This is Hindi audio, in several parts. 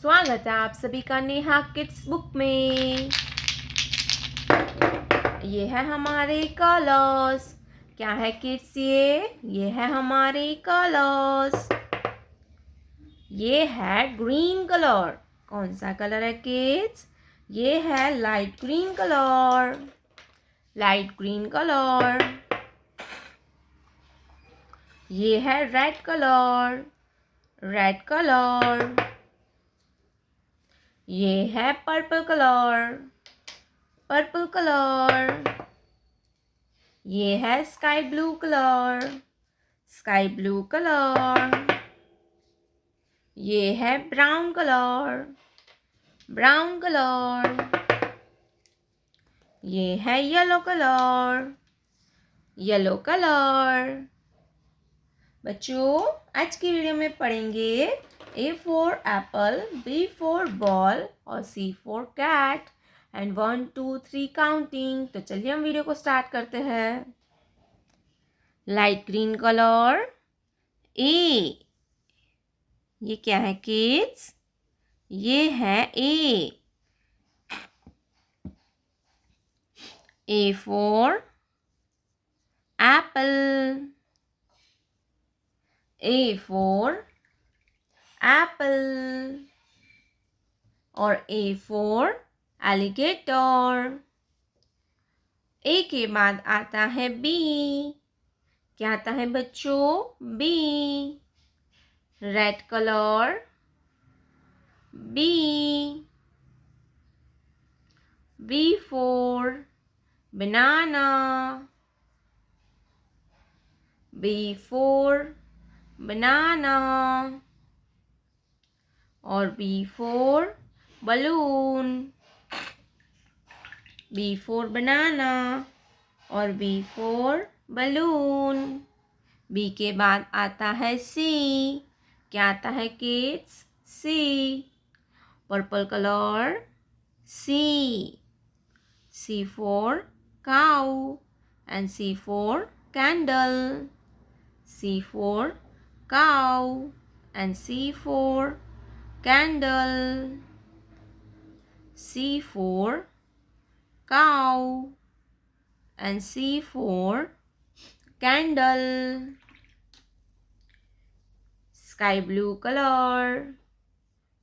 स्वागत है आप सभी का नेहा किड्स बुक में। ये है हमारे कलर्स। क्या है किड्स? ये है हमारे कलर्स। ये है ग्रीन कलर। कौन सा कलर है किड्स? ये है light green colour. Light green colour. ये है रेड कलर। Red colour. ये है पर्पल कलर। Purple colour. ये है sky blue colour. Sky blue colour. ये है ब्राउन कलर। Brown colour. ये है येलो कलर। Yellow colour. बच्चों, आज की वीडियो में पढ़ेंगे A for apple, B for ball और C for cat and 1 2 3 counting. तो चलिए हम वीडियो को स्टार्ट करते हैं। Light green colour A. ये क्या है किड्स? ये है A. A for apple. A for apple और ए फॉर एलिगेटर। ए के बाद आता है बी। क्या आता है बच्चों? B. Red colour B. B for banana. B for banana और B for balloon. B for banana और बी फॉर बलून। बी के बाद आता है सी। क्या आता है kids? C. Purple colour C. C for cow and C for candle. C for cow and C for candle. C for cow and C for candle. Sky blue color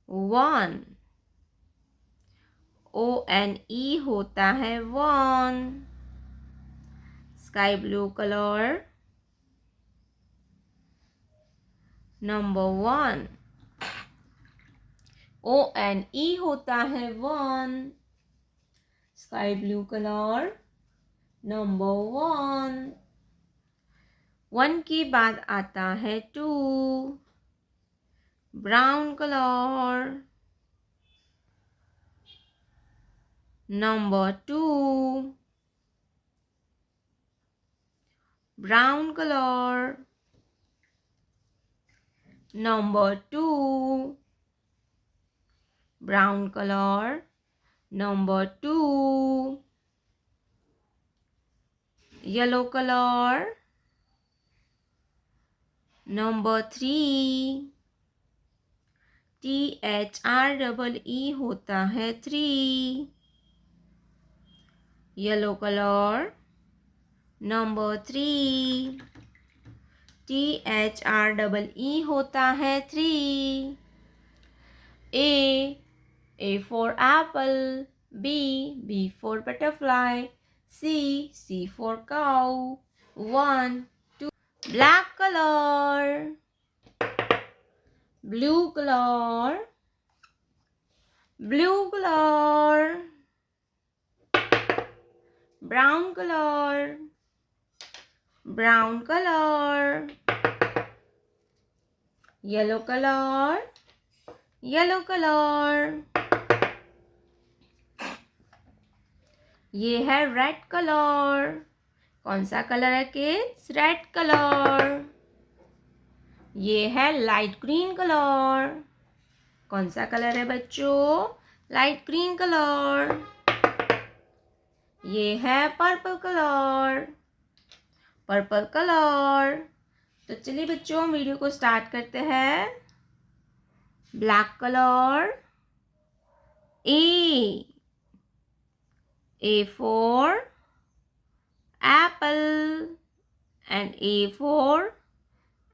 1. O-N-E होता है 1. Sky blue color number 1. O-N-E होता है 1. Sky blue color number 1. 1 के बाद आता है 2. Brown color number 2. Brown color number 2. Brown color number 2. Yellow color number 3. THREE होता है 3. Yellow color number 3. THREE होता है 3. A for apple. B for butterfly. C for cow. 1 2. Black color. Blue color. Blue color. Brown color. Brown color. Yellow color. Yellow color. ये है रेड कलर। कौन सा कलर है किड्स? Red colour. ये है लाइट ग्रीन कलर। कौन सा कलर है बच्चों? Light green colour. ये है पर्पल कलर। Purple colour. तो चलिए बच्चों, हम वीडियो को स्टार्ट करते हैं। Black colour A. A for apple and A for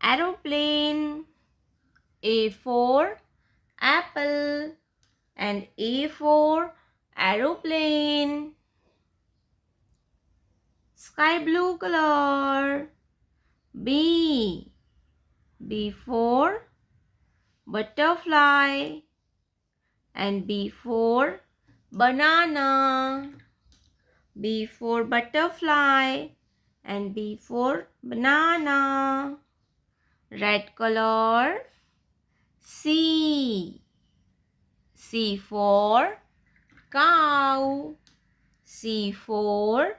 aeroplane. A for apple and A for aeroplane. Sky blue color. B. B for butterfly and B for banana. B for butterfly and B for banana. Red color. C. C for cow. C for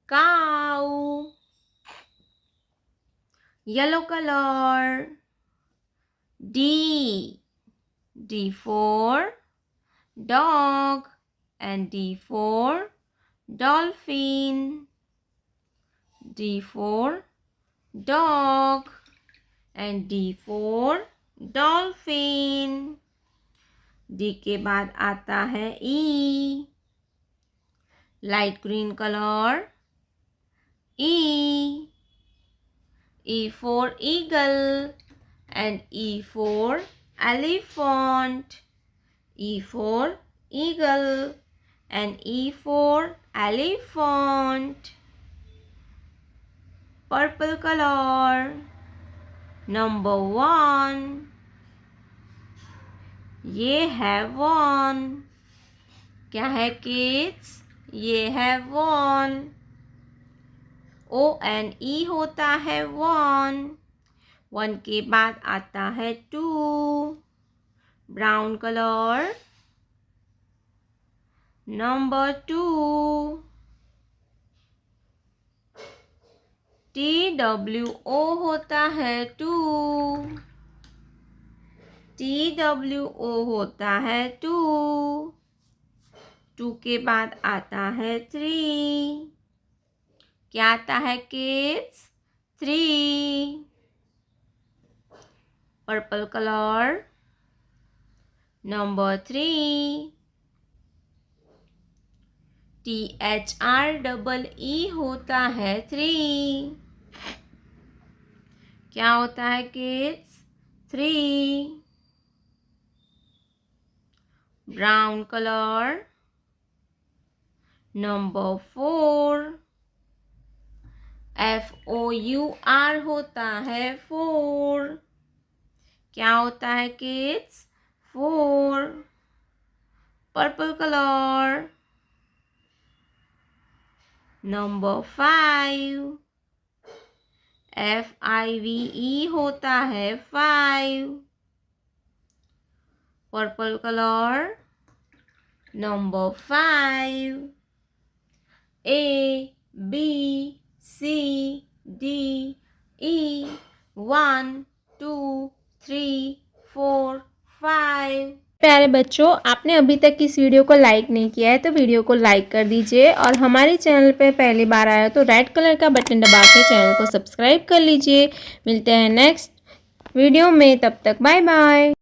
cow. Yellow color. D. D for dog and D for dolphin. D for dog and D for dolphin. D के बाद आता है E. Light green colour. E. E for eagle and E for elephant. E for eagle and E for elephant. Purple color. Number 1. ये है वन. क्या है किड्स? ये है वन. ONE होता है वन. वन के बाद आता है 2. Brown colour. नंबर 2. TWO होता है 2. TWO होता है 2. 2 के बाद आता है 3. क्या आता है kids? 3. Purple colour. Number 3. THREE होता है 3. क्या होता है kids? 3. Brown colour. Number 4. FOUR होता है 4. क्या होता है kids? 4. Purple colour. Number 5. FIVE होता है 5. Purple colour. Number 5. A, B, C, D, E, 1, 2, 3, 4, 5. प्यारे बच्चों, आपने अभी तक इस वीडियो को लाइक नहीं किया है तो वीडियो को लाइक कर दीजिए और हमारे चैनल पे पहली बार आया तो रेड कलर का बटन दबा के चैनल को सब्सक्राइब कर लीजिए। मिलते हैं नेक्स्ट वीडियो में, तब तक बाय बाय।